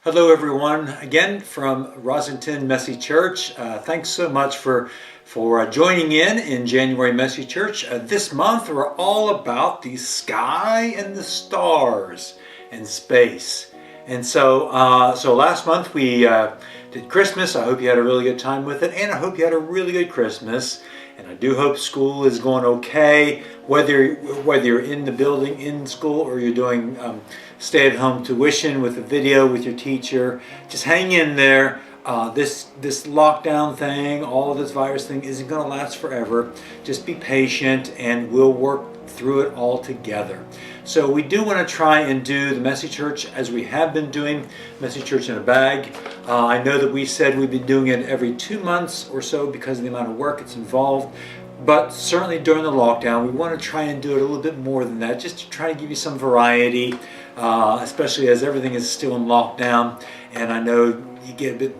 Hello everyone, again from Rosington Messy Church. Thanks so much for joining in January Messy Church. This month we're all about the sky and the stars and space. And so last month we did Christmas. I hope you had a really good time with it, and I hope you had a really good Christmas. And I do hope school is going okay, whether you're in the building, in school, or you're doing stay-at-home tuition with a video with your teacher. Just hang in there. This lockdown thing, all of this virus thing isn't going to last forever. Just be patient and we'll work through it all together. So we do want to try and do the Messy Church as we have been doing Messy Church in a Bag. I know that we said we've been doing it every 2 months or so because of the amount of work it's involved. But certainly during the lockdown, we want to try and do it a little bit more than that, just to try to give you some variety, especially as everything is still in lockdown. And I know you get a bit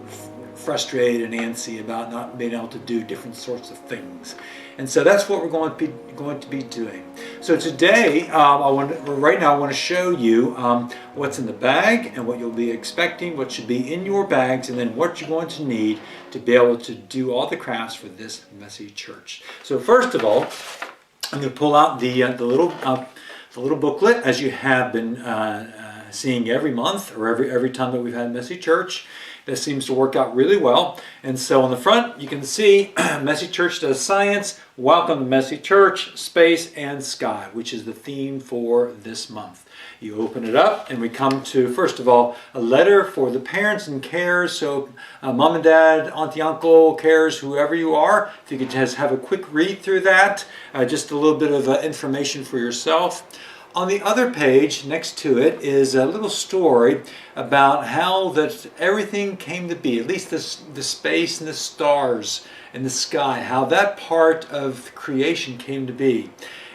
frustrated and antsy about not being able to do different sorts of things. And so that's what we're going to be doing. So today, right now I want to show you what's in the bag and what you'll be expecting, what should be in your bags, and then what you're going to need to be able to do all the crafts for this Messy Church. So first of all, I'm going to pull out the little booklet, as you have been seeing every month or every time that we've had Messy Church. This seems to work out really well. And so on the front, you can see Messy Church does science. Welcome to Messy Church, space, and sky, which is the theme for this month. You open it up and we come to, first of all, a letter for the parents and carers. So mom and dad, auntie, uncle, carers, whoever you are, if you could just have a quick read through that, just a little bit of information for yourself. On the other page, next to it, is a little story about how that everything came to be, at least the space and the stars and the sky, how that part of creation came to be.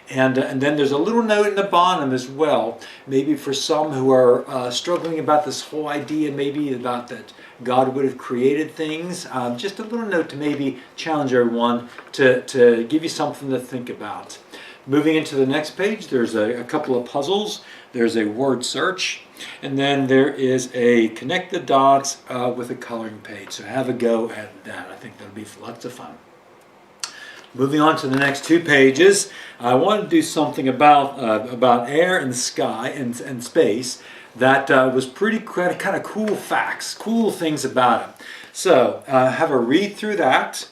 And then there's a little note in the bottom as well, maybe for some who are struggling about this whole idea, maybe about that God would have created things. Just a little note to maybe challenge everyone to give you something to think about. Moving into the next page, there's a couple of puzzles. There's a word search, and then there is a connect the dots with a coloring page. So have a go at that. I think that'll be lots of fun. Moving on to the next 2 pages, I want to do something about air and sky and space that was pretty kind of cool facts, cool things about it. So have a read through that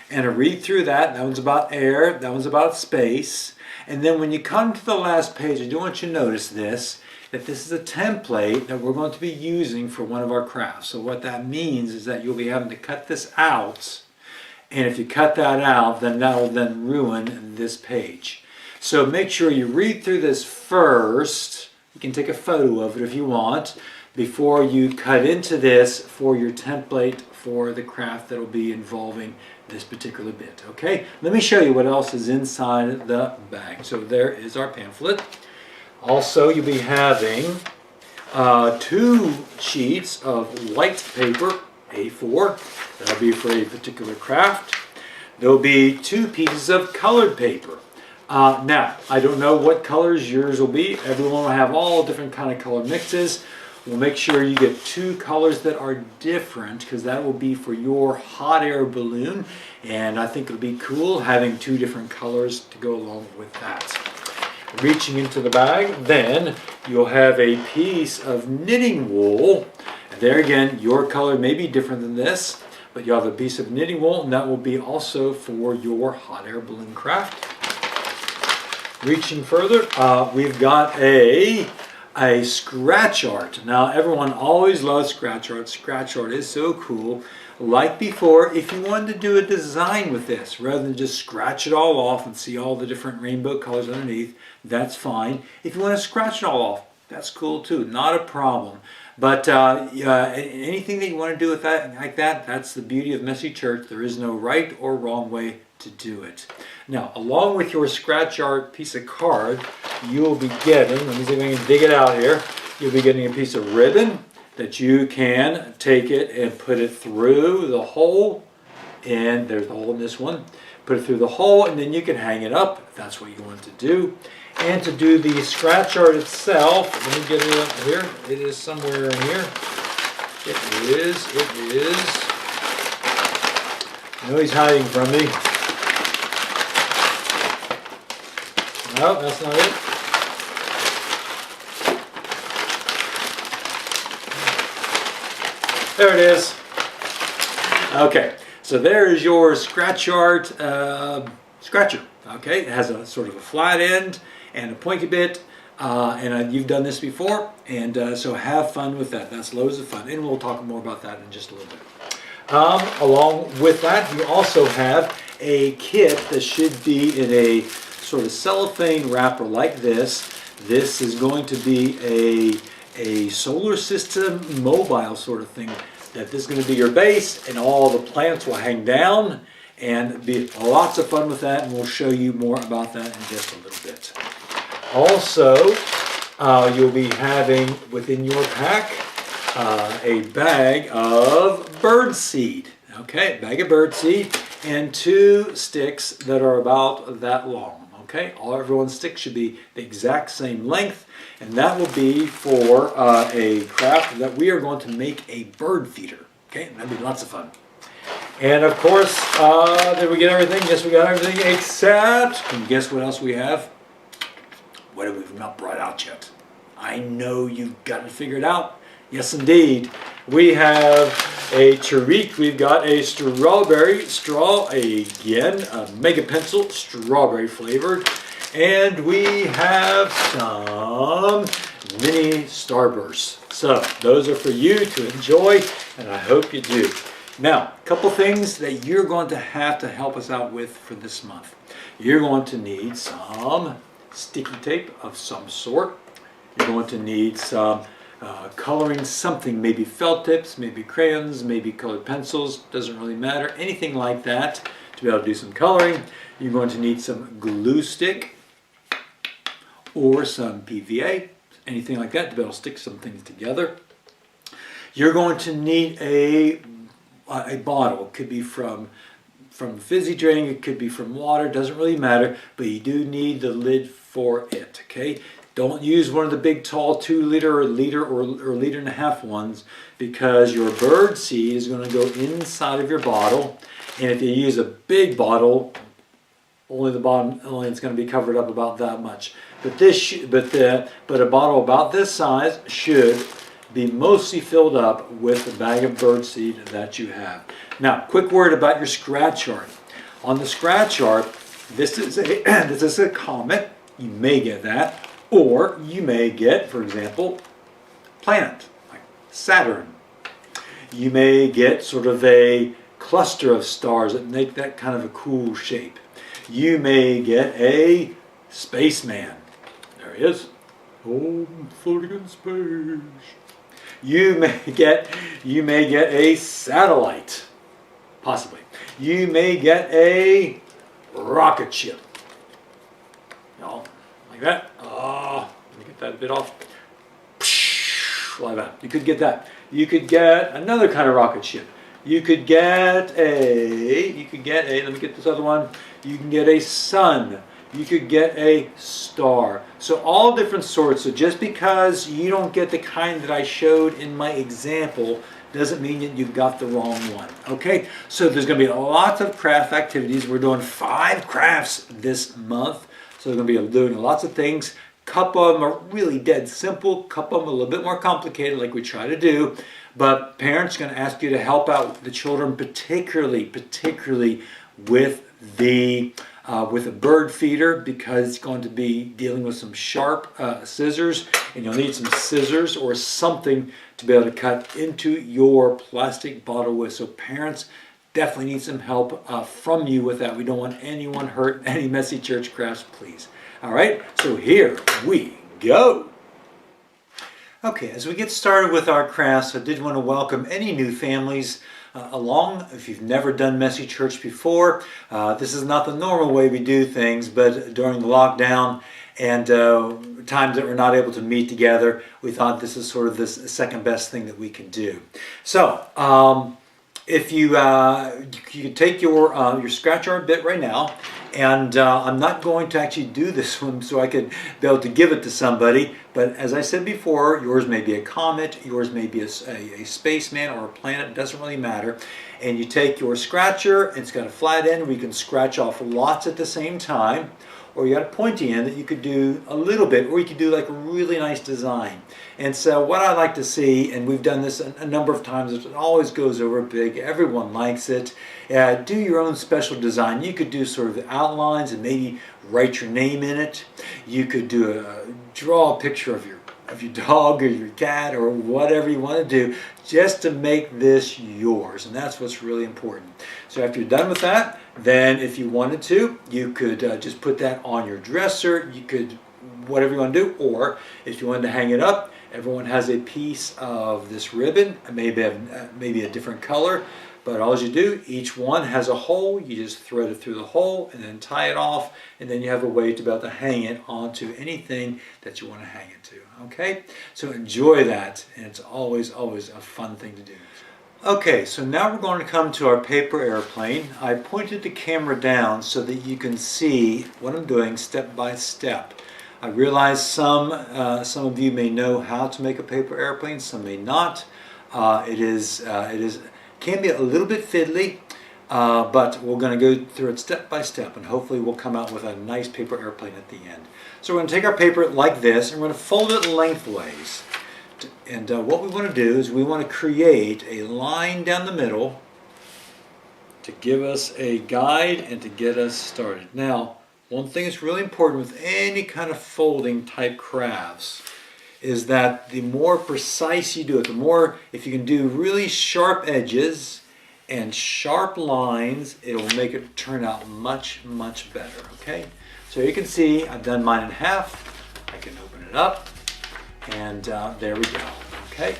and a read through that. That one's about air, that one's about space. And then when you come to the last page, I do want you to notice this, that this is a template that we're going to be using for one of our crafts. So what that means is that you'll be having to cut this out. And if you cut that out, then that will then ruin this page. So make sure you read through this first. You can take a photo of it if you want, before you cut into this for your template for the craft that will be involving this particular bit. Okay, let me show you what else is inside the bag. So there is our pamphlet. Also, you'll be having 2 sheets of white paper, A4. That'll be for a particular craft. There'll be 2 pieces of colored paper. Now, I don't know what colors yours will be. Everyone will have all different kind of color mixes. We'll make sure you get 2 colors that are different, because that will be for your hot air balloon. And I think it'll be cool having 2 different colors to go along with that. Reaching into the bag, then you'll have a piece of knitting wool. And there again, your color may be different than this, but you'll have a piece of knitting wool, and that will be also for your hot air balloon craft. Reaching further, we've got a scratch art. Now everyone always loves scratch art. Scratch art is so cool. Like before, if you wanted to do a design with this, rather than just scratch it all off and see all the different rainbow colors underneath, that's fine. If you want to scratch it all off, that's cool too, not a problem. But anything that you want to do with that, like that, that's the beauty of Messy Church. There is no right or wrong way to do it. Now, along with your scratch art piece of card, you'll be getting, let me see if I can dig it out here, you'll be getting a piece of ribbon that you can take it and put it through the hole, and there's the hole in this one. Put it through the hole, and then you can hang it up if that's what you want to do. And to do the scratch art itself, let me get it up here. It is somewhere in here. It is. It is. I know he's hiding from me. No, that's not it. There it is. Okay, so there is your scratch art scratcher. Okay, it has a sort of a flat end and a pointy bit, and you've done this before, and so have fun with that. That's loads of fun, and we'll talk more about that in just a little bit. Along with that, you also have a kit that should be in a sort of cellophane wrapper like this. This is going to be a solar system mobile sort of thing. That this is going to be your base, and all the plants will hang down, and be lots of fun with that, and we'll show you more about that in just a little bit. Also, you'll be having within your pack a bag of bird seed. Okay, a bag of bird seed and 2 sticks that are about that long. Okay, everyone's sticks should be the exact same length, and that will be for a craft that we are going to make a bird feeder. Okay, that'll be lots of fun. And of course, did we get everything? Yes, we got everything except, can you guess what else we have? What have we not brought out yet? I know you've got to figure it out. Yes, indeed. We have a Tariq. We've got a strawberry straw, again, a mega pencil, strawberry flavored. And we have some mini Starbursts. So those are for you to enjoy, and I hope you do. Now, a couple things that you're going to have to help us out with for this month. You're going to need some sticky tape of some sort. You're going to need some coloring something, maybe felt tips, maybe crayons, maybe colored pencils, doesn't really matter, anything like that to be able to do some coloring. You're going to need some glue stick or some PVA, anything like that to be able to stick some things together. You're going to need a bottle. It could be from fizzy drink, it could be from water, doesn't really matter, but you do need the lid for it, okay? Don't use one of the big tall 2 liter or liter or liter and a half ones, because your bird seed is going to go inside of your bottle, and if you use a big bottle, only it's going to be covered up about that much. But a bottle about this size should be mostly filled up with the bag of bird seed that you have. Now, quick word about your scratch art. On the scratch art, this is a comet. You may get that. Or you may get, for example, planet, like Saturn. You may get sort of a cluster of stars that make that kind of a cool shape. You may get a spaceman. There he is. Oh, floating in space. You may get a satellite, possibly. You may get a rocket ship. No. Like that. Oh, let me get that bit off. Like that. You could get that. You could get another kind of rocket ship. You could get let me get this other one. You can get a sun. You could get a star. So all different sorts. So just because you don't get the kind that I showed in my example doesn't mean that you've got the wrong one. Okay? So there's going to be lots of craft activities. We're doing 5 crafts this month. So we're going to be doing lots of things. A couple of them are really dead simple. A couple of them are a little bit more complicated, like we try to do. But parents are going to ask you to help out the children, particularly with a bird feeder, because it's going to be dealing with some sharp scissors, and you'll need some scissors or something to be able to cut into your plastic bottle with. So parents definitely need some help from you with that. We don't want anyone hurt, any messy church crafts, please. All right, so here we go. Okay, as we get started with our crafts, I did want to welcome any new families along. If you've never done Messy Church before, this is not the normal way we do things, but during the lockdown and times that we're not able to meet together, we thought this is sort of the second best thing that we can do. So, if you can take your scratch art bit right now, and I'm not going to actually do this one so I could be able to give it to somebody, but as I said before, yours may be a comet, yours may be a spaceman or a planet, it doesn't really matter. And you take your scratcher, it's got a flat end where you can scratch off lots at the same time, or you got a pointy end that you could do a little bit, or you could do like a really nice design. And so what I like to see, and we've done this a number of times, it always goes over big, everyone likes it. Do your own special design. You could do sort of outlines and maybe write your name in it. You could draw a picture of your dog or your cat or whatever you want to do, just to make this yours. And that's what's really important. So after you're done with that, then if you wanted to, you could just put that on your dresser. You could, whatever you want to do, or if you wanted to hang it up, everyone has a piece of this ribbon, maybe a different color, but all you do, each one has a hole, you just thread it through the hole and then tie it off, and then you have a way to be able to hang it onto anything that you want to hang it to, okay? So enjoy that, and it's always a fun thing to do. Okay, so now we're going to come to our paper airplane. I pointed the camera down so that you can see what I'm doing step by step. I realize some of you may know how to make a paper airplane, some may not. It can be a little bit fiddly, but we're going to go through it step by step, and hopefully we'll come out with a nice paper airplane at the end. So we're going to take our paper like this, and we're going to fold it lengthways. And what we want to do is we want to create a line down the middle to give us a guide and to get us started. Now, one thing that's really important with any kind of folding type crafts is that the more precise you do it, the more, if you can do really sharp edges and sharp lines, it'll make it turn out much better, okay? So you can see I've done mine in half. I can open it up, and there we go, okay?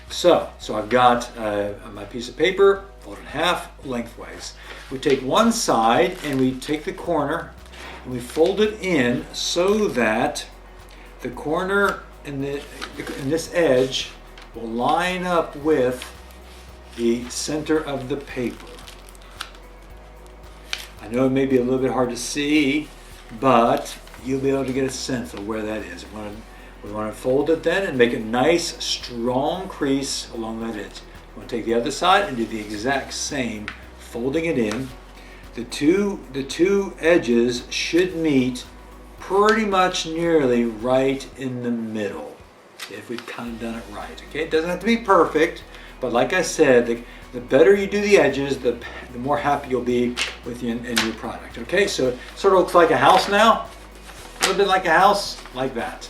So I've got my piece of paper folded in half lengthways. We take one side and we take the corner and we fold it in so that the corner and this edge will line up with the center of the paper. I know it may be a little bit hard to see, but you'll be able to get a sense of where that is. We want to fold it then and make a nice strong crease along that edge. We want to take the other side and do the exact same, folding it in. The two edges should meet pretty much nearly right in the middle, if we've kind of done it right. Okay, it doesn't have to be perfect, but like I said, the better you do the edges, the more happy you'll be with your product. Okay, so it sort of looks like a house now, a little bit like a house, like that.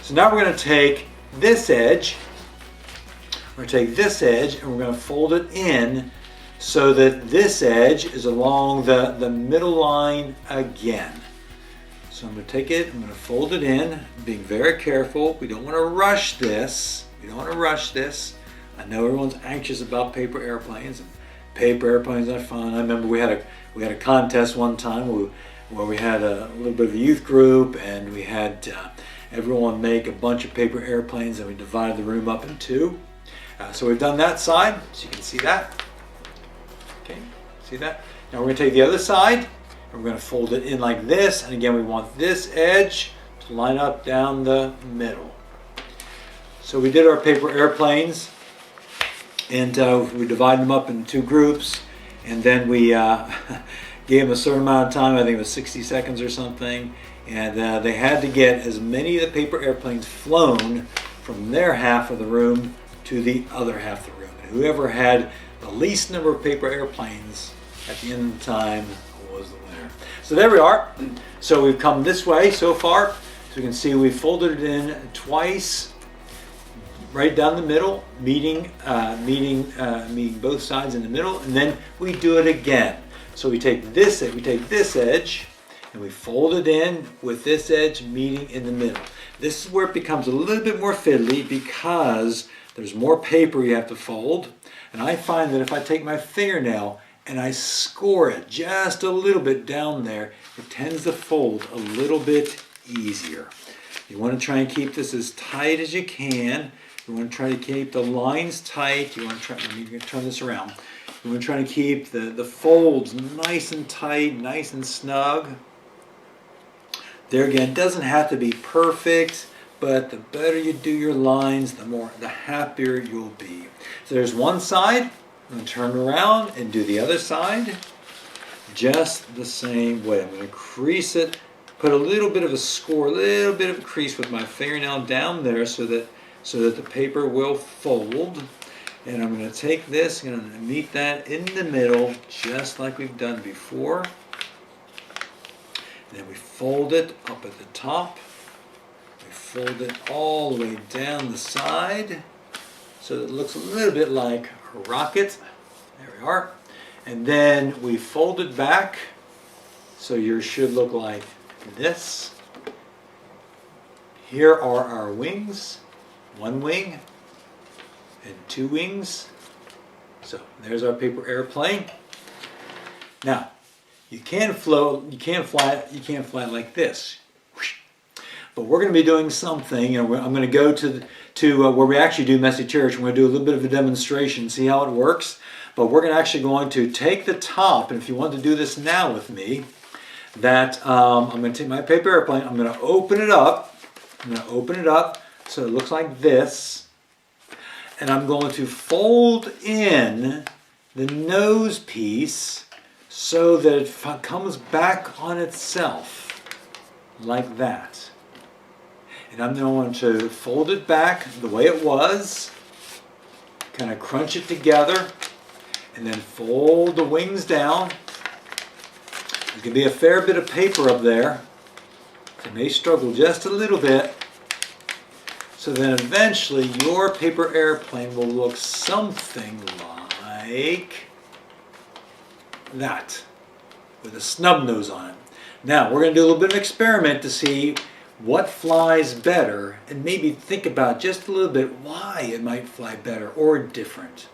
So now we're going to take this edge, and we're going to fold it in so that this edge is along the middle line again. So I'm going to take it, I'm going to fold it in, being very careful. We don't want to rush this. I know everyone's anxious about paper airplanes, and paper airplanes are fun. I remember we had a contest one time where we had a little bit of a youth group, and we had everyone make a bunch of paper airplanes, and we divided the room up in two. So we've done that side, so you can see that. Okay, see that? Now we're going to take the other side, and we're going to fold it in like this, and again we want this edge to line up down the middle. So we did our paper airplanes, and we divided them up in two groups, and then we gave them a certain amount of time. I think it was 60 seconds or something, and they had to get as many of the paper airplanes flown from their half of the room to the other half of the room. And whoever had the least number of paper airplanes at the end of the time was the winner. So there we are. So we've come this way so far. So you can see we folded it in twice, right down the middle, meeting both sides in the middle, and then we do it again. So we take this edge and we fold it in with this edge meeting in the middle. This is where it becomes a little bit more fiddly because there's more paper you have to fold, and I find that if I take my fingernail and I score it just a little bit down there, it tends to fold a little bit easier. You want to try and keep this as tight as you can. You want to try to keep the lines tight. You want to try, let me turn this around. We're trying to keep the folds nice and tight, nice and snug. There again, it doesn't have to be perfect, but the better you do your lines, the happier you'll be. So there's one side. I'm going to turn around and do the other side just the same way. I'm going to crease it, put a little bit of a score, a little bit of a crease with my fingernail down there so that the paper will fold. And I'm going to take this, I'm going to meet that in the middle just like we've done before. And then we fold it up at the top. We fold it all the way down the side so that it looks a little bit like a rocket. There we are. And then we fold it back so yours should look like this. Here are our wings. One wing and two wings. So there's our paper airplane. Now, you can't fly it like this. But we're going to be doing something, and I'm going to go to where we actually do Messy Church. We're going to do a little bit of a demonstration, see how it works. But we're going to take the top, and if you want to do this now with me, I'm going to take my paper airplane, I'm going to open it up. I'm going to open it up so it looks like this. And I'm going to fold in the nose piece so that it comes back on itself like that. And I'm going to fold it back the way it was, kind of crunch it together, and then fold the wings down. There can be a fair bit of paper up there. It may struggle just a little bit. So then eventually your paper airplane will look something like that, with a snub nose on it. Now we're going to do a little bit of an experiment to see what flies better, and maybe think about just a little bit why it might fly better or different.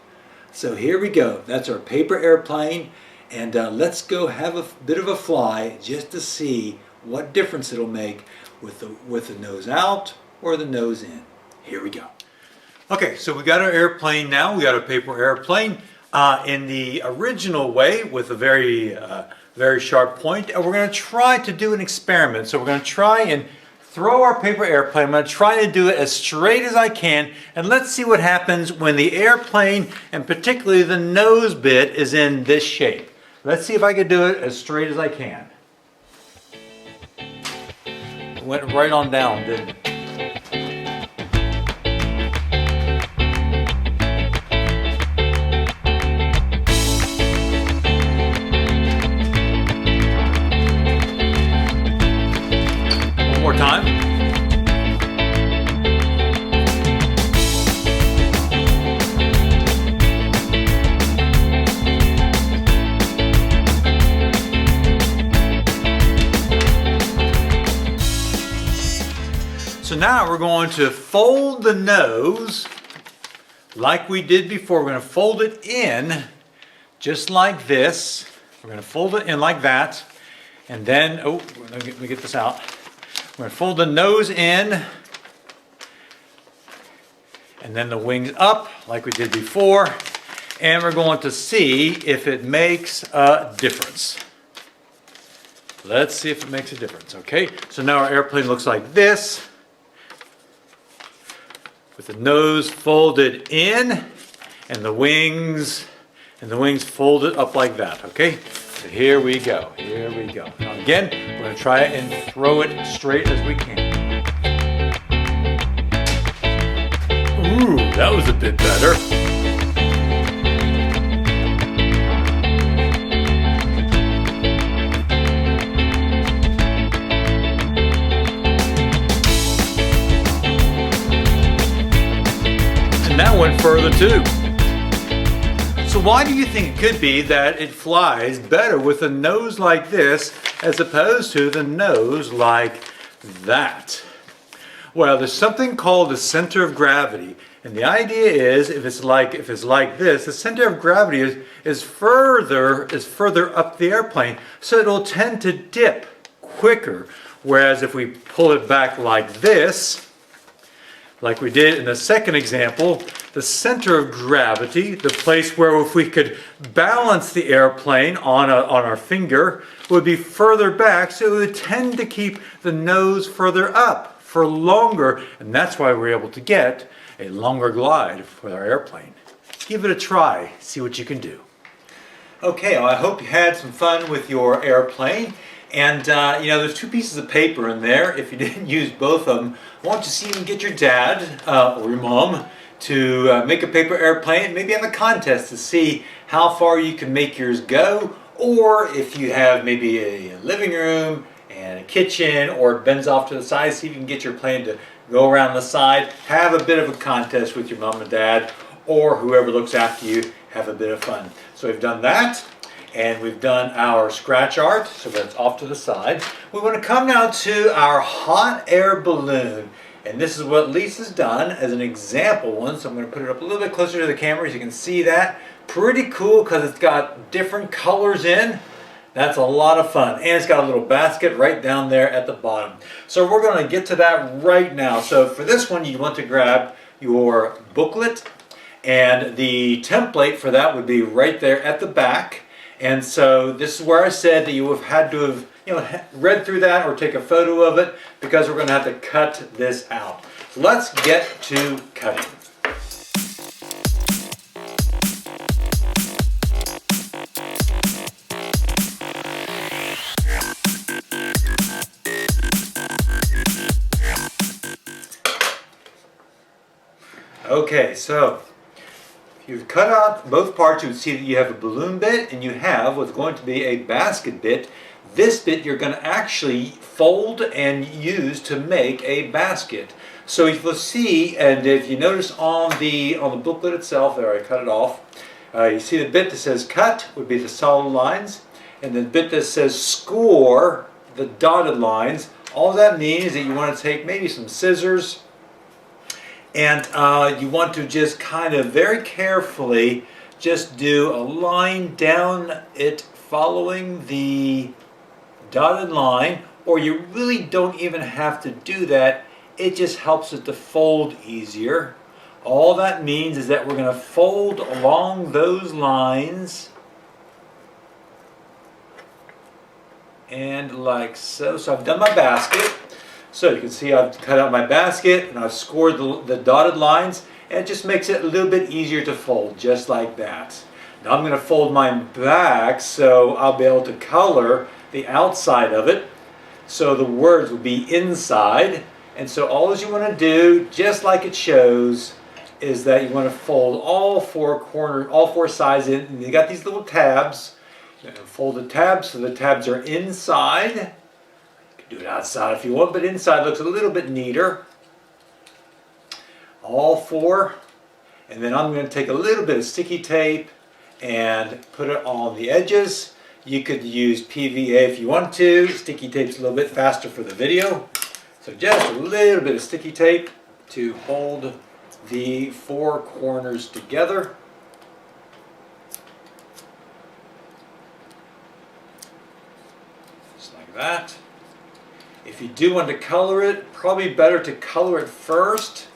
So here we go. That's our paper airplane, and let's go have a bit of a fly just to see what difference it'll make with the nose out or the nose in. Here we go. Okay, so we got our airplane now. We got our paper airplane in the original way with a very sharp point. And we're going to try to do an experiment. So we're going to try and throw our paper airplane. I'm going to try to do it as straight as I can. And let's see what happens when the airplane, and particularly the nose bit, is in this shape. Let's see if I can do it as straight as I can. It went right on down, didn't it? More time. So now we're going to fold the nose like we did before. We're going to fold it in just like this. We're going to fold it in like that. And then, let me get this out. We're going to fold the nose in, and then the wings up like we did before, and we're going to see if it makes a difference. Let's see if it makes a difference, okay? So now our airplane looks like this, with the nose folded in, and the wings folded up like that, okay? So here we go, here we go. Now again, we're going to try it and throw it straight as we can. Ooh, that was a bit better. And that went further too. So why do you think it could be that it flies better with a nose like this as opposed to the nose like that? Well, there's something called the center of gravity. And the idea is, if it's like this, the center of gravity is further up the airplane, so it'll tend to dip quicker. Whereas if we pull it back like this, like we did in the second example, the center of gravity, the place where if we could balance the airplane on our finger, would be further back, so it would tend to keep the nose further up for longer, and that's why we're able to get a longer glide for our airplane. Give it a try, see what you can do. Okay, well, I hope you had some fun with your airplane. And there's 2 pieces of paper in there. If you didn't use both of them, I want you to see if you can get your dad or your mom to make a paper airplane. Maybe have a contest to see how far you can make yours go. Or if you have maybe a living room and a kitchen, or it bends off to the side, see if you can get your plane to go around the side. Have a bit of a contest with your mom and dad, or whoever looks after you. Have a bit of fun. So we've done that. And we've done our scratch art, so that's off to the side. We want to come now to our hot air balloon. And this is what Lisa's done as an example one. So I'm going to put it up a little bit closer to the camera so you can see that. Pretty cool because it's got different colors in. That's a lot of fun. And it's got a little basket right down there at the bottom. So we're going to get to that right now. So for this one, you want to grab your booklet. And the template for that would be right there at the back. And so this is where I said that you have had to have read through that or take a photo of it, because we're going to have to cut this out. So let's get to cutting. Okay, so you've cut out both parts. You would see that you have a balloon bit and you have what's going to be a basket bit. This bit you're going to actually fold and use to make a basket. So if you'll see, and if you notice on the booklet itself, there I cut it off, you see the bit that says cut would be the solid lines, and the bit that says score, the dotted lines. All that means is that you want to take maybe some scissors, and you want to just kind of very carefully just do a line down it following the dotted line, or you really don't even have to do that. It just helps it to fold easier. All that means is that we're going to fold along those lines and like so. So I've done my basket. So you can see I've cut out my basket and I've scored the dotted lines, and it just makes it a little bit easier to fold, just like that. Now I'm going to fold mine back so I'll be able to color the outside of it. So the words will be inside. And so all you want to do, just like it shows, is that you want to fold all 4 corners, all 4 sides in. And you got these little tabs. You're going to fold the tabs so the tabs are inside. Do it outside if you want, but inside looks a little bit neater. All 4. And then I'm going to take a little bit of sticky tape and put it on the edges. You could use PVA if you want to. Sticky tape's a little bit faster for the video. So just a little bit of sticky tape to hold the 4 corners together. Just like that. If you do want to color it, probably better to color it first,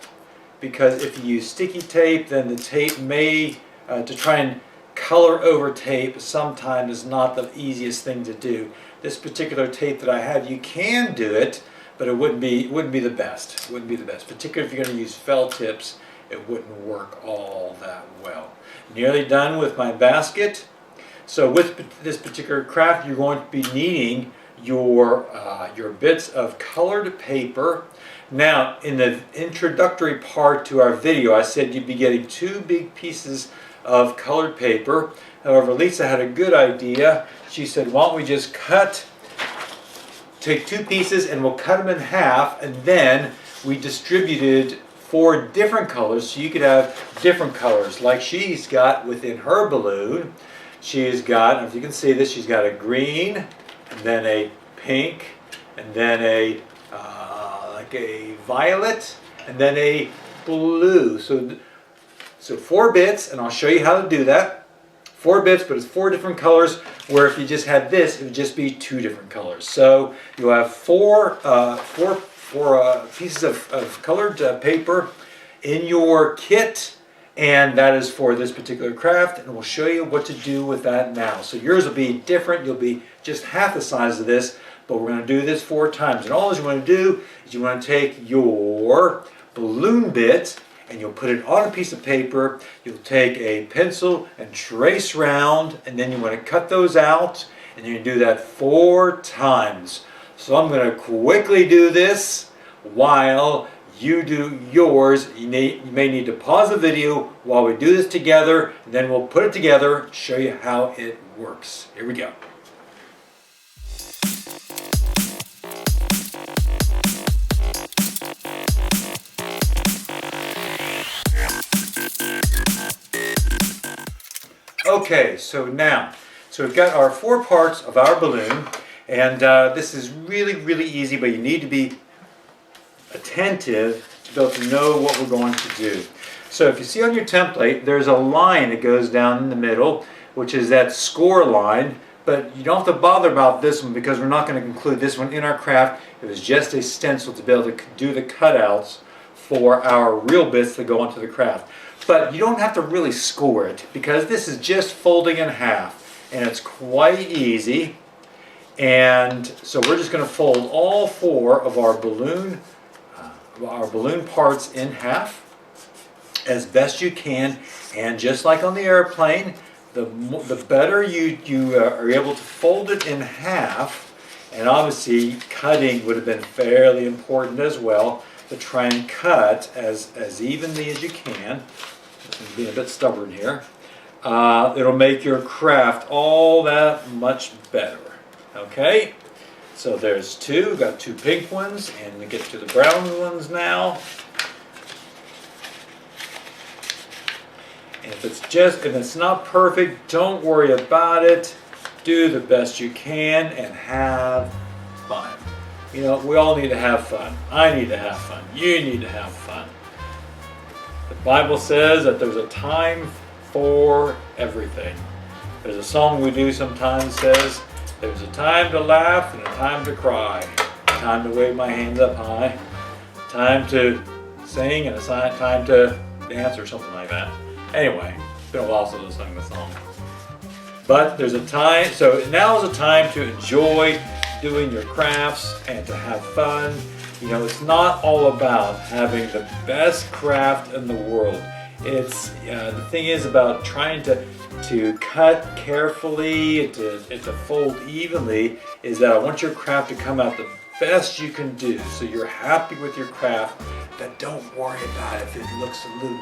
because if you use sticky tape, then the tape may, to try and color over tape sometimes is not the easiest thing to do. This particular tape that I have, you can do it, but it wouldn't be the best. It wouldn't be the best, particularly if you're going to use felt tips. It wouldn't work all that well. Nearly done with my basket. So with this particular craft, you're going to be needing your bits of colored paper. Now, in the introductory part to our video, I said you'd be getting 2 big pieces of colored paper. However, Lisa had a good idea. She said, why don't we just take 2 pieces and we'll cut them in half, and then we distributed 4 different colors so you could have different colors, like she's got within her balloon. She's got, if you can see this, she's got a green, and then a pink, and then a like a violet, and then a blue. So 4 bits, and I'll show you how to do that. 4 bits, but it's 4 different colors, where if you just had this, it would just be 2 different colors. So you'll have 4 pieces of colored paper in your kit, And that is for this particular craft, and we'll show you what to do with that now. So yours will be different. You'll be just half the size of this, but we're going to do this 4 times. And all you want to do is you want to take your balloon bit and you'll put it on a piece of paper. You'll take a pencil and trace round, and then you want to cut those out, and you do that 4 times. So I'm going to quickly do this while you do yours. You may need to pause the video while we do this together, and then we'll put it together, show you how it works. Here we go. Okay, so we've got our 4 parts of our balloon, and this is really easy, but you need to be attentive to be able to know what we're going to do. So if you see on your template, there's a line that goes down in the middle, which is that score line, but you don't have to bother about this one because we're not going to include this one in our craft. It was just a stencil to be able to do the cutouts for our real bits that go onto the craft. But you don't have to really score it because this is just folding in half, and it's quite easy. And so we're just going to fold all 4 of our balloon parts in half as best you can. And just like on the airplane, the better you are able to fold it in half. And obviously cutting would have been fairly important as well, to try and cut as evenly as you can. I'm being a bit stubborn here. It'll make your craft all that much better. Okay, so there's 2. We've got 2 pink ones, and we get to the brown ones now. And if it's not perfect, don't worry about it. Do the best you can and have fun. You know, we all need to have fun. I need to have fun. You need to have fun. The Bible says that there's a time for everything. There's a song we do sometimes that says, there's a time to laugh and a time to cry, a time to wave my hands up high, a time to sing and a time to dance or something like that. Anyway, it's been a while since I sang the song. But there's a time, so now is a time to enjoy doing your crafts and to have fun. You know, it's not all about having the best craft in the world. It's the thing is about trying to cut carefully, to fold evenly, is that I want your craft to come out the best you can do. So you're happy with your craft, but don't worry about it if it looks a little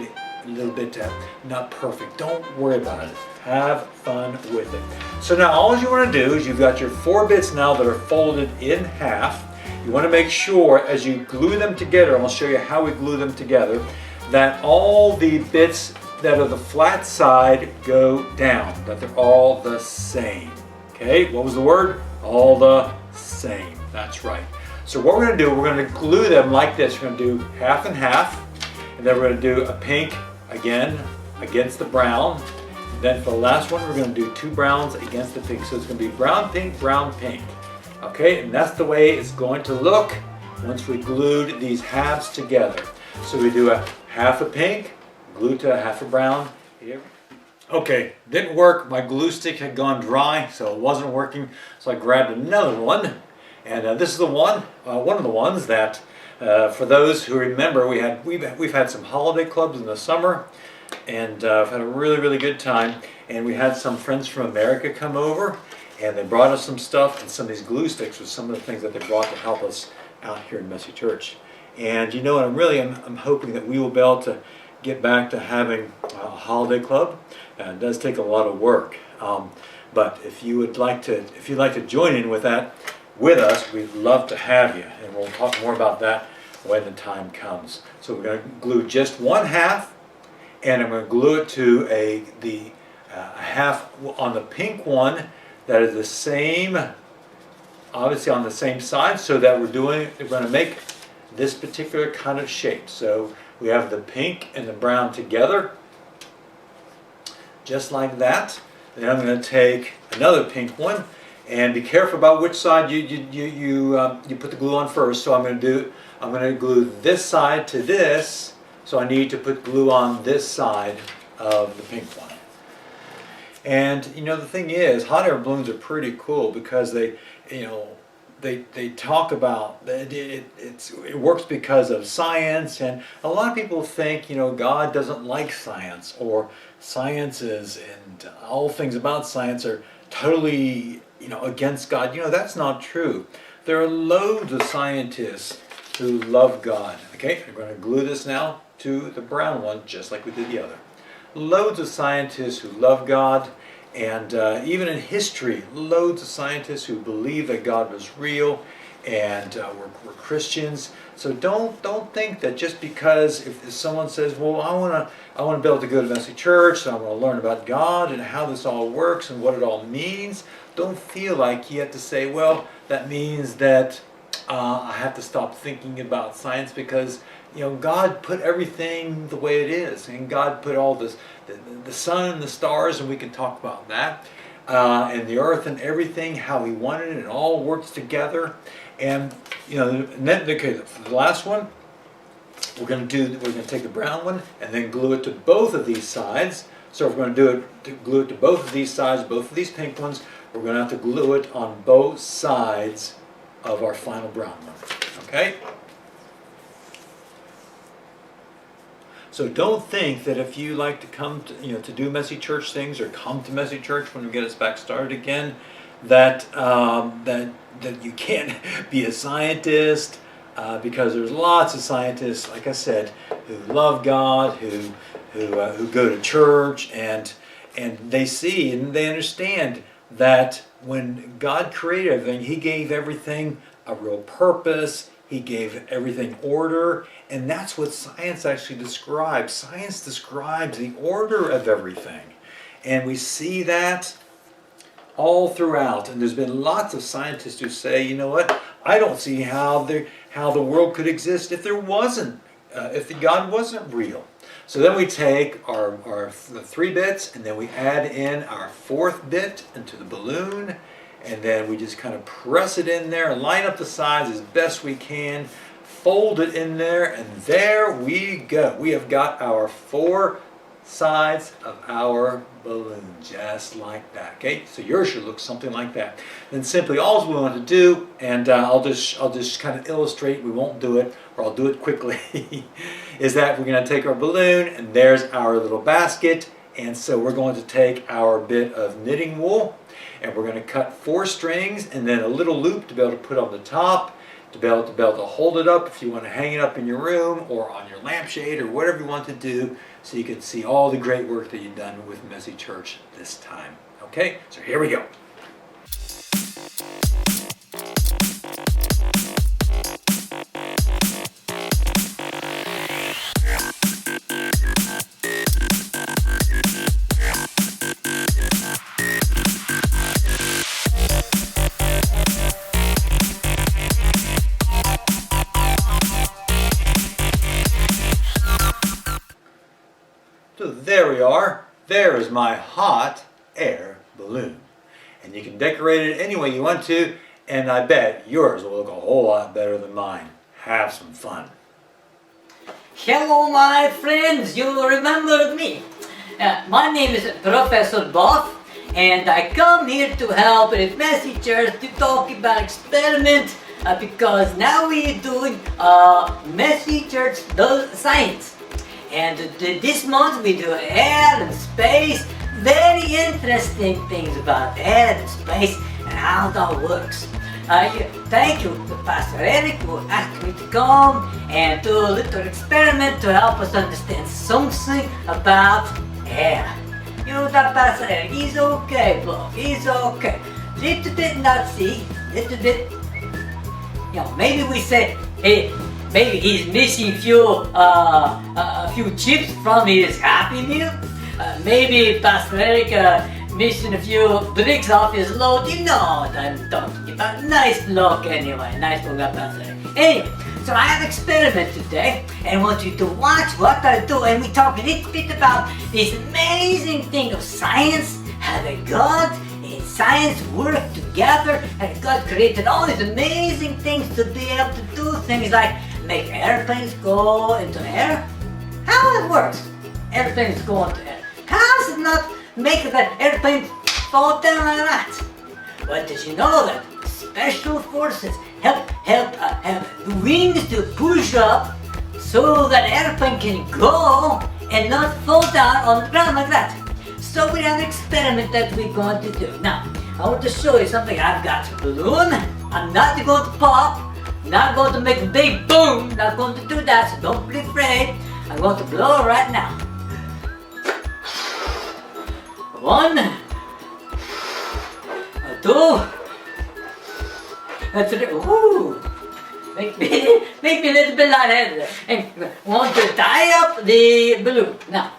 bit not perfect. Don't worry about it. Have fun with it. So now all you want to do is you've got your 4 bits now that are folded in half. You want to make sure as you glue them together, and I'll show you how we glue them together, that all the bits that are the flat side go down, that they're all the same. Okay, what was the word? All the same. That's right. So what we're going to do, we're going to glue them like this. We're going to do half and half, and then we're going to do a pink again against the brown. Then for the last one, we're going to do 2 browns against the pink. So it's going to be brown, pink, brown, pink. Okay, and that's the way it's going to look once we glued these halves together. So we do a half a pink, glue to a half a brown here. Okay, didn't work. My glue stick had gone dry, so it wasn't working. So I grabbed another one, and this is the one of the ones that, for those who remember, we've had some holiday clubs in the summer, and I've had a really good time. And we had some friends from America come over, and they brought us some stuff, and some of these glue sticks was some of the things that they brought to help us out here in Messy Church. And you know, I'm hoping that we will be able to get back to having a holiday club. It does take a lot of work, but if you'd like to join in with that with us, we'd love to have you, and we'll talk more about that when the time comes. So we're going to glue just 1 half, and I'm going to glue it to a half on the pink one that is the same, obviously on the same side, so that we're going to make this particular kind of shape. So we have the pink and the brown together, just like that. Then I'm going to take another pink one, and be careful about which side you put the glue on first. So I'm going to glue this side to this, So I need to put glue on this side of the pink one. And the thing is, hot air balloons are pretty cool because they talk about it works because of science, and a lot of people think God doesn't like science, or sciences and all things about science are totally against God. That's not true. There are loads of scientists who love God. Okay, I'm going to glue this now to the brown one just like we did the other. Loads of scientists who love God, and even in history, loads of scientists who believe that God was real and were Christians. So don't think that just because if someone says, well, I want to be able to go to Messy Church, so I want to learn about God and how this all works and what it all means, don't feel like you have to say, well, that means that I have to stop thinking about science because God put everything the way it is, and God put all this, the sun and the stars, and we can talk about that, and the earth and everything, how He wanted it, and it all works together. And okay, for the last one, we're going to take the brown one and then glue it to both of these sides. So if we're going to glue it to both of these sides, both of these pink ones, we're going to have to glue it on both sides of our final brown one. Okay? So don't think that if you like to come to, to do Messy Church things, or come to Messy Church when we get us back started again, that you can't be a scientist, because there's lots of scientists, like I said, who love God, who go to church, and they see and they understand that when God created everything, He gave everything a real purpose. He gave everything order, and that's what science actually describes. Science describes the order of everything, and we see that all throughout. And there's been lots of scientists who say, you know what, I don't see how the world could exist if there wasn't, if the God wasn't real. So then we take our 3 bits, and then we add in our 4th bit into the balloon, and then we just kind of press it in there, line up the sides as best we can, fold it in there, and there we go. We have got our 4 sides of our balloon, just like that. Okay, so yours should look something like that. Then simply all we want to do, and I'll just kind of illustrate. We won't do it, or I'll do it quickly. Is that we're going to take our balloon, and there's our little basket, and so we're going to take our bit of knitting wool, and we're going to cut 4 strings, and then a little loop to be able to put on the top, to be able to hold it up if you want to hang it up in your room or on your lampshade or whatever you want to do, so you can see all the great work that you've done with Messy Church this time. Okay, so here we go. So there we are. There is my hot air balloon. And you can decorate it any way you want to, and I bet yours will look a whole lot better than mine. Have some fun. Hello my friends, you remembered me. My name is Professor Bob, and I come here to help with Messy Church to talk about experiment, because now we're doing Messy Church does science. And this month we do air and space, very interesting things about air and space and how that works. Thank you to Pastor Eric who asked me to come and do a little experiment to help us understand something about air. You know that Pastor Eric, he's okay, Bob, he's okay. Little bit Nazi, little bit, maybe we say, hey, maybe he's missing a few chips from his Happy Meal. Maybe Pastor Eric missing a few bricks off his load. You know what I'm talking about. Nice look anyway. Nice look at Pastor Eric. Anyway, so I have an experiment today and I want you to watch what I do, and we talk a little bit about this amazing thing of science, how the God and science work together, and God created all these amazing things to be able to do things like make airplanes go into air, how it works. Airplane is going to air. How does it not make that airplane fall down like that? But did you know that special forces have the wings to push up so that airplane can go and not fall down on the ground like that? So we have an experiment that we're going to do. Now, I want to show you something. I've got a balloon. I'm not going to pop. Not going to make a big boom. Not going to do that, so don't be afraid. I'm going to blow right now. 1, 2, 3. Ooh. Make me a little bit lightheaded. And want to tie up the balloon. Now,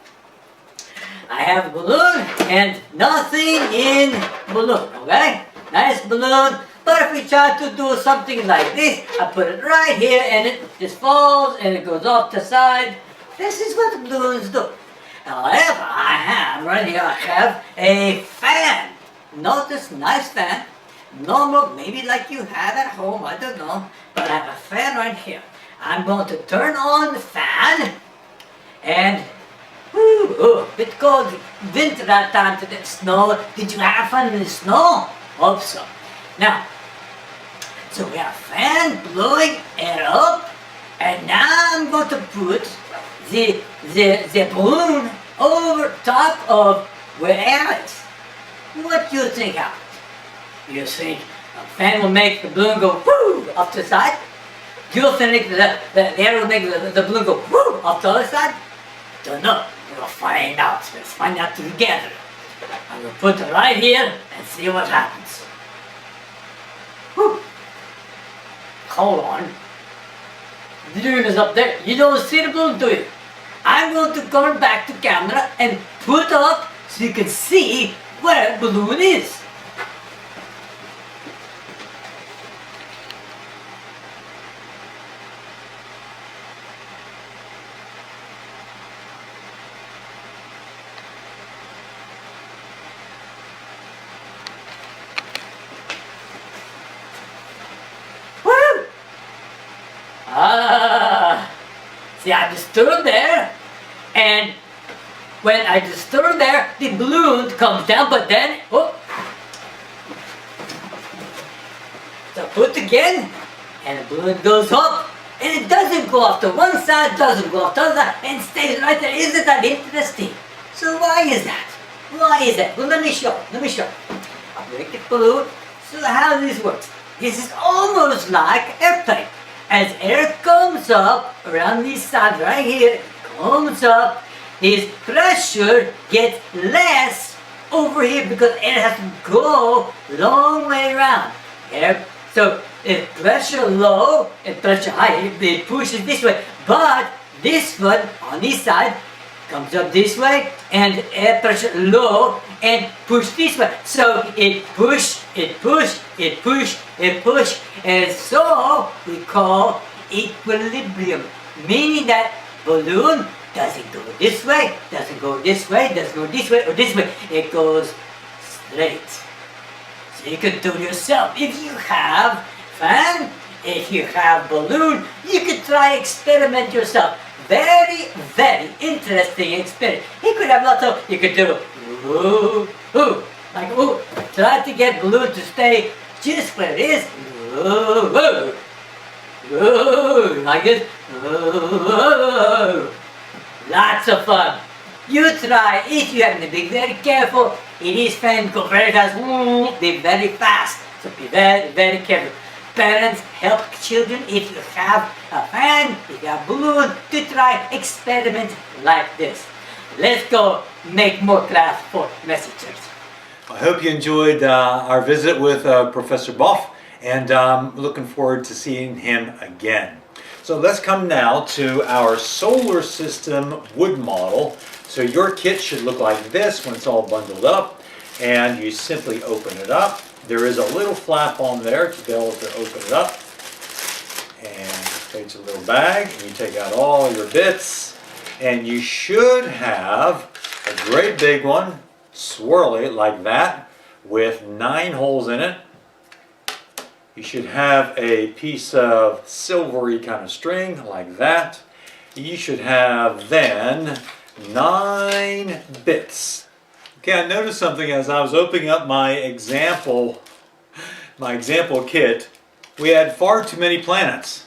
I have a balloon and nothing in balloon, okay? Nice balloon. But if we try to do something like this, I put it right here and it just falls and it goes off the side. This is what balloons do. However, right here I have a fan. Notice, nice fan. Normal, maybe like you have at home, I don't know. But I have a fan right here. I'm going to turn on the fan and a bit cold. Winter that time to the snow. Did you have fun in the snow? Hope so. Now, so we have a fan blowing air up, and now I'm going to put the balloon over top of where air is. What do you think happens? You think a fan will make the balloon go whoo up to the side? Do you think the air will make the balloon go whoo up to the other side? Don't know. We'll find out. Let's find out together. I'm going to put it right here and see what happens. Whew. Hold on. The balloon is up there. You don't see the balloon, do you? I'm going to come back to camera and put up so you can see where the balloon is. See, I just stood there, and when I just stood there, the balloon comes down, but then, so put again, and the balloon goes up, and it doesn't go off to one side, doesn't go off to the other side, and stays right there. Isn't that interesting? So why is that? Why is that? Well, let me show. I'll break the balloon. So how this works? This is almost like airplane. As air comes up around this side right here, comes up, this pressure gets less over here because air has to go long way around. So if pressure low and pressure high, it pushes this way. But this one on this side comes up this way, and air pressure low and push this way. So it push, and so we call equilibrium, meaning that balloon doesn't go this way, doesn't go this way, doesn't go this way or this way. It goes straight. So you can do it yourself. If you have fan, if you have balloon, you can try experiment yourself. Very, very interesting experiment. You could have lots of, you could do like try to get balloon to stay just where it is. Like this. Lots of fun. You try. If you have to be very careful, it is fan go very fast. Be very fast. So be very, very careful. Parents, help children if you have a fan, if you have a balloon, to try experiment like this. Let's go make more class for messengers. I hope you enjoyed our visit with Professor Boff, and looking forward to seeing him again. So let's come now to our solar system wood model. So your kit should look like this when it's all bundled up, and you simply open it up. There is a little flap on there to be able to open it up, and it takes a little bag, and you take out all your bits, and you should have a great big one, swirly like that, with 9 holes in it. You should have a piece of silvery kind of string like that. you should have then 9 bits. Okay, I noticed something as I was opening up my example kit. We had far too many planets.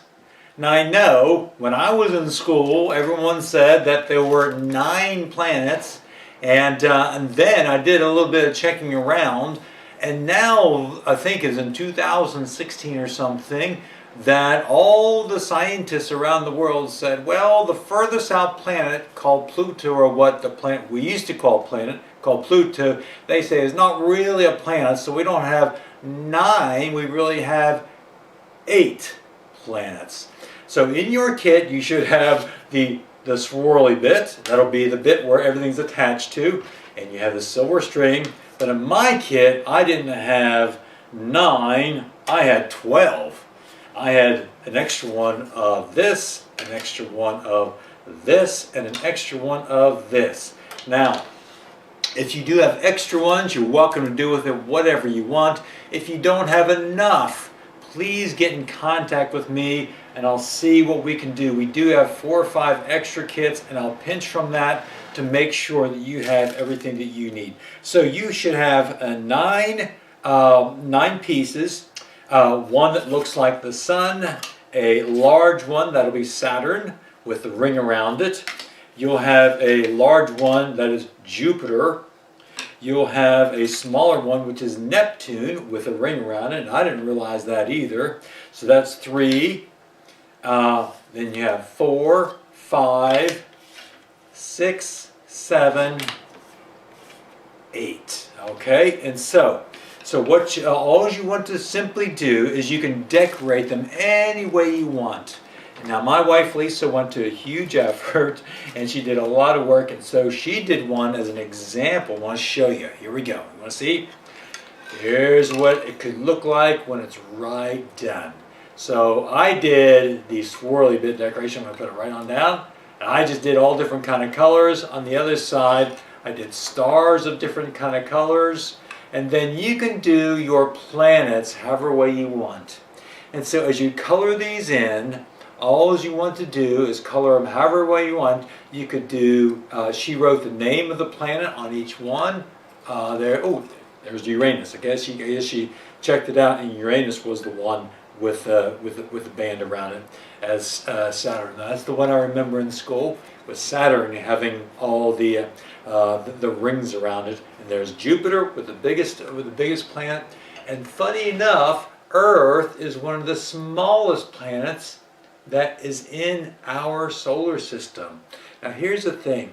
Now I know when I was in school, everyone said that there were 9 planets, and then I did a little bit of checking around, and now I think it's in 2016 or something that all the scientists around the world said, well, the furthest out planet called Pluto, or what the planet we used to call planet called Pluto, they say is not really a planet, so we don't have 9, we really have 8 planets. So in your kit you should have the swirly bit, that'll be the bit where everything's attached to, and you have the silver string. But in my kit I didn't have 9, I had 12. I had an extra one of this, an extra one of this, and an extra one of this. Now, if you do have extra ones, you're welcome to do with it whatever you want. If you don't have enough, please get in contact with me and I'll see what we can do. We do have 4 or 5 extra kits, and I'll pinch from that to make sure that you have everything that you need. So you should have 9 pieces. One that looks like the sun, a large one that'll be Saturn with the ring around it. You'll have a large one that is Jupiter. You'll have a smaller one which is Neptune with a ring around it, and I didn't realize that either. So that's 3. Then you have 4, 5, 6, 7, 8. Okay, and so what all you want to simply do is you can decorate them any way you want. Now my wife Lisa went to a huge effort and she did a lot of work, and so she did one as an example. I want to show you. Here we go. You want to see? Here's what it could look like when it's right done. So I did the swirly bit decoration. I'm going to put it right on down. And I just did all different kind of colors. On the other side I did stars of different kind of colors. And then you can do your planets however way you want. And so as you color these in, all you want to do is color them however way you want. You could do, she wrote the name of the planet on each one. There's Uranus. I guess she checked it out, and Uranus was the one with the band around it as Saturn. Now, that's the one I remember in school, with Saturn having all the rings around it. And there's Jupiter with the biggest planet. And funny enough, Earth is one of the smallest planets that is in our solar system. Now here's the thing.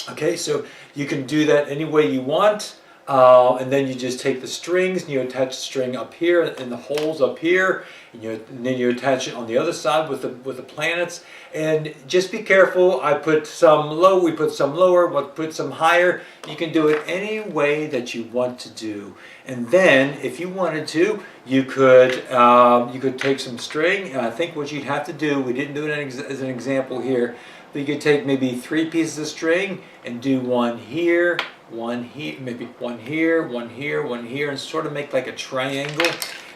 Okay, so you can do that any way you want. And then you just take the strings and you attach the string up here in the holes up here, and then you attach it on the other side with the planets. And just be careful. I put some low, we put some lower, we'll put some higher. You can do it any way that you want to do. And then if you wanted to, you could take some string, and I think what you'd have to do, we didn't do it as an example here, but you could take maybe 3 pieces of string and do one here, maybe one here, one here, one here, and sort of make like a triangle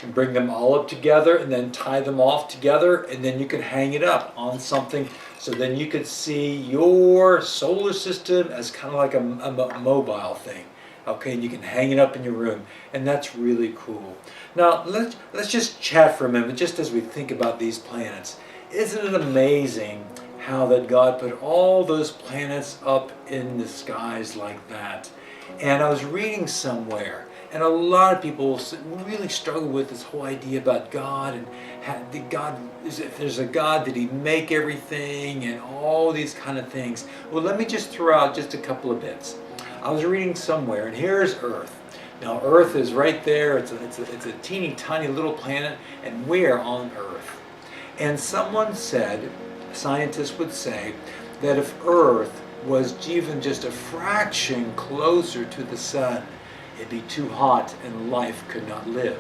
and bring them all up together and then tie them off together, and then you could hang it up on something, so then you could see your solar system as kind of like a mobile thing. Okay, and you can hang it up in your room, and that's really cool. Now let's just chat for a minute, just as we think about these planets. Isn't it amazing how that God put all those planets up in the skies like that? And I was reading somewhere, and a lot of people really struggle with this whole idea about God, and if there's a God, did he make everything, and all these kind of things. Well, let me just throw out just a couple of bits. I was reading somewhere, and here's Earth. Now Earth is right there. It's a teeny tiny little planet, and we're on Earth. And someone said, scientists would say, that if Earth was even just a fraction closer to the sun, it'd be too hot and life could not live.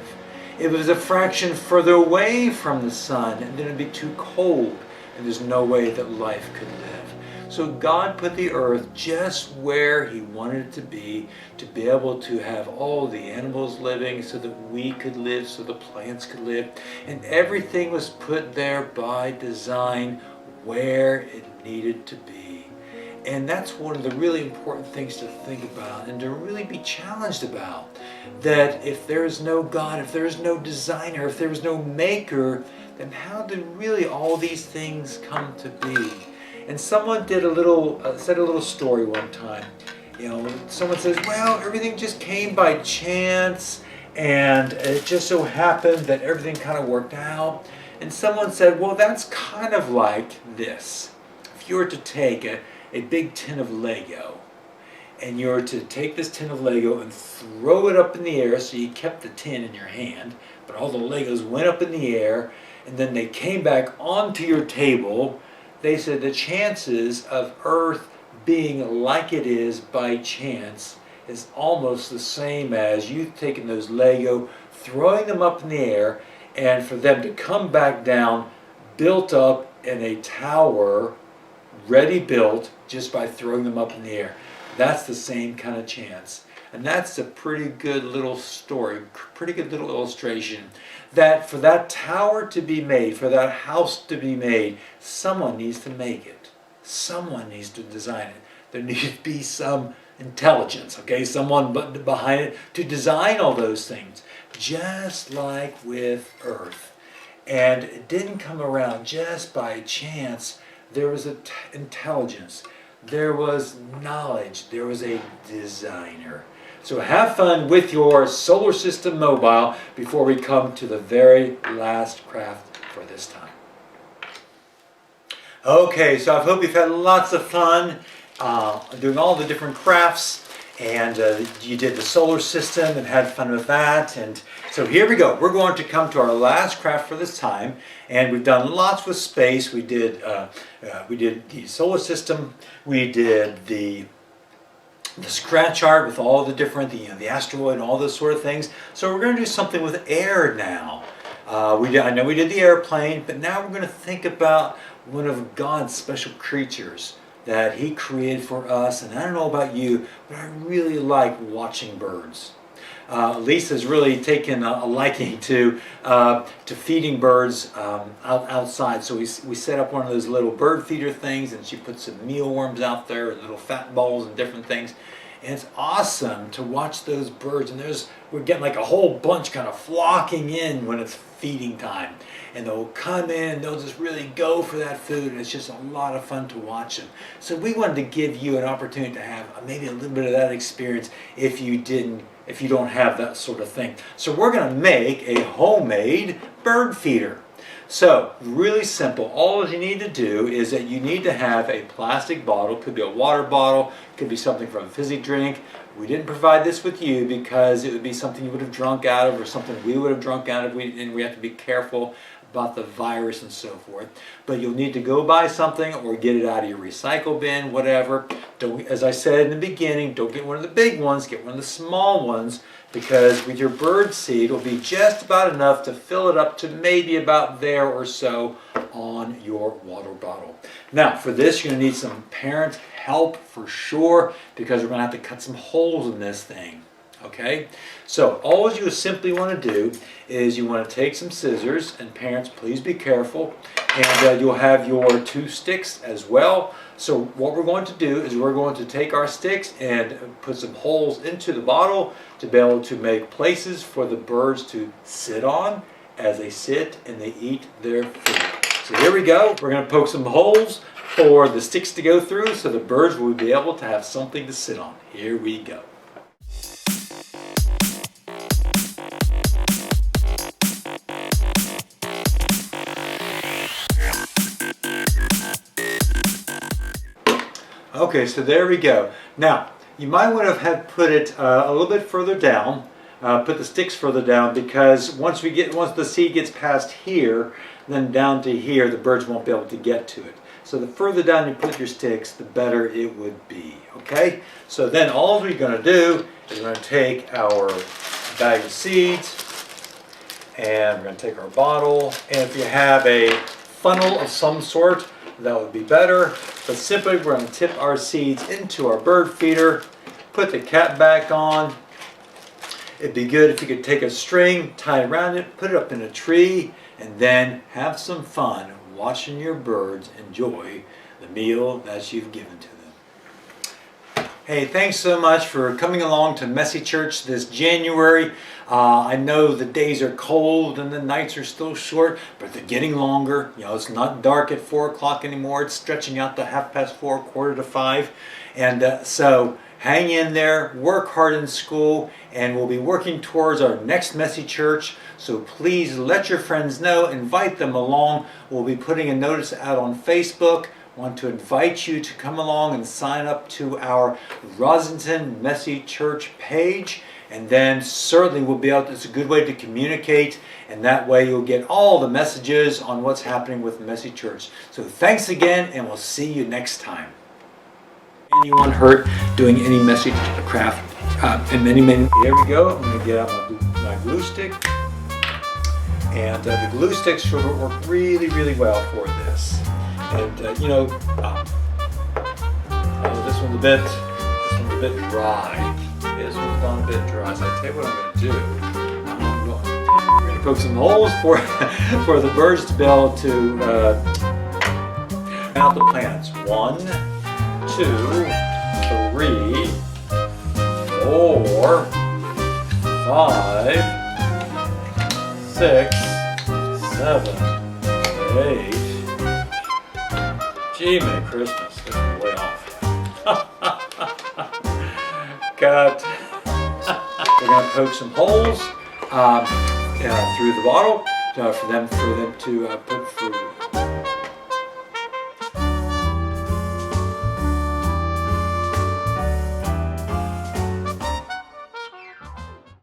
If it was a fraction further away from the sun, then it'd be too cold, and there's no way that life could live. So God put the earth just where he wanted it to be able to have all the animals living, so that we could live, so the plants could live. And everything was put there by design. where it needed to be. And that's one of the really important things to think about and to really be challenged about. That if there is no God, if there is no designer, if there is no maker, then how did really all these things come to be? And someone did said a little story one time. Someone says, well, everything just came by chance, and it just so happened that everything kind of worked out. And someone said, well, that's kind of like this. If you were to take a big tin of Lego, and you were to take this tin of Lego and throw it up in the air, so you kept the tin in your hand, but all the Legos went up in the air, and then they came back onto your table. They said the chances of Earth being like it is by chance is almost the same as you taking those Lego, throwing them up in the air, and for them to come back down built up in a tower, ready built, just by throwing them up in the air. That's the same kind of chance. And that's a pretty good little story, pretty good little illustration, that for that tower to be made, for that house to be made, someone needs to make it. Someone needs to design it. There needs to be some intelligence, okay? Someone behind it to design all those things. Just like with Earth. And it didn't come around just by chance. There was intelligence. There was knowledge. There was a designer. So have fun with your solar system mobile before we come to the very last craft for this time. Okay, so I hope you've had lots of fun doing all the different crafts, and you did the solar system and had fun with that. And so here we go. We're going to come to our last craft for this time, and we've done lots with space. We did the solar system. We did the scratch art with all the different, the asteroid and all those sort of things. So we're going to do something with air now. I know we did the airplane, but now we're going to think about one of God's special creatures that He created for us. And I don't know about you, but I really like watching birds. Lisa's really taken a liking to feeding birds outside. So we set up one of those little bird feeder things, and she put some mealworms out there and little fat balls and different things. And it's awesome to watch those birds. And we're getting like a whole bunch kind of flocking in when it's feeding time. And they'll come in and they'll just really go for that food. And it's just a lot of fun to watch them. So we wanted to give you an opportunity to have maybe a little bit of that experience if you don't have that sort of thing. So we're going to make a homemade bird feeder. So really simple. All you need to do is that you need to have a plastic bottle. Could be a water bottle, could be something from a fizzy drink. We didn't provide this with you because it would be something you would have drunk out of or something we would have drunk out of, and we have to be careful about the virus and so forth. But you'll need to go buy something or get it out of your recycle bin, whatever. Don't, as I said in the beginning, don't get one of the big ones, get one of the small ones, because with your bird seed, it'll be just about enough to fill it up to maybe about there or so on your water bottle. Now, for this, you're going to need some parent help for sure, because we're going to have to cut some holes in this thing. Okay, so all you simply want to do is you want to take some scissors, and parents, please be careful, and you'll have your 2 sticks as well. So what we're going to do is we're going to take our sticks and put some holes into the bottle to be able to make places for the birds to sit on as they sit and they eat their food. So here we go. We're going to poke some holes for the sticks to go through so the birds will be able to have something to sit on. Here we go. Okay, so there we go. Now, you might want to have put it a little bit further down, put the sticks further down, because once the seed gets past here, then down to here, the birds won't be able to get to it. So the further down you put your sticks, the better it would be, okay? So then all we're going to do is we're going to take our bag of seeds, and we're going to take our bottle, and if you have a funnel of some sort, that would be better. But simply we're going to tip our seeds into our bird feeder, put the cap back on. It'd be good if you could take a string, tie it around it, put it up in a tree, and then have some fun watching your birds enjoy the meal that you've given to them. Hey, thanks so much for coming along to Messy Church this January. I know the days are cold and the nights are still short, but they're getting longer. You know, it's not dark at 4 o'clock anymore. It's stretching out to 4:30, 4:45. And so hang in there, work hard in school, and we'll be working towards our next Messy Church. So please let your friends know, invite them along. We'll be putting a notice out on Facebook. Want to invite you to come along and sign up to our Rosington Messy Church page. And then certainly we'll be able to, it's a good way to communicate, and that way you'll get all the messages on what's happening with Messy Church. So thanks again, and we'll see you next time. Anyone hurt doing any messy craft? And many, here we go. I'm going to get out my glue stick. And the glue sticks should work really, really well for this. And this one's a bit dry. This one's gone a bit dry. So I tell you what I'm going to do. I'm going to poke some holes for the birds to be able to out the plants. 1, 2, 3, 4, 5, 6, 7, 8. Gee, Merry Christmas. This is way off. We're going to poke some holes through the bottle for them to put fruit.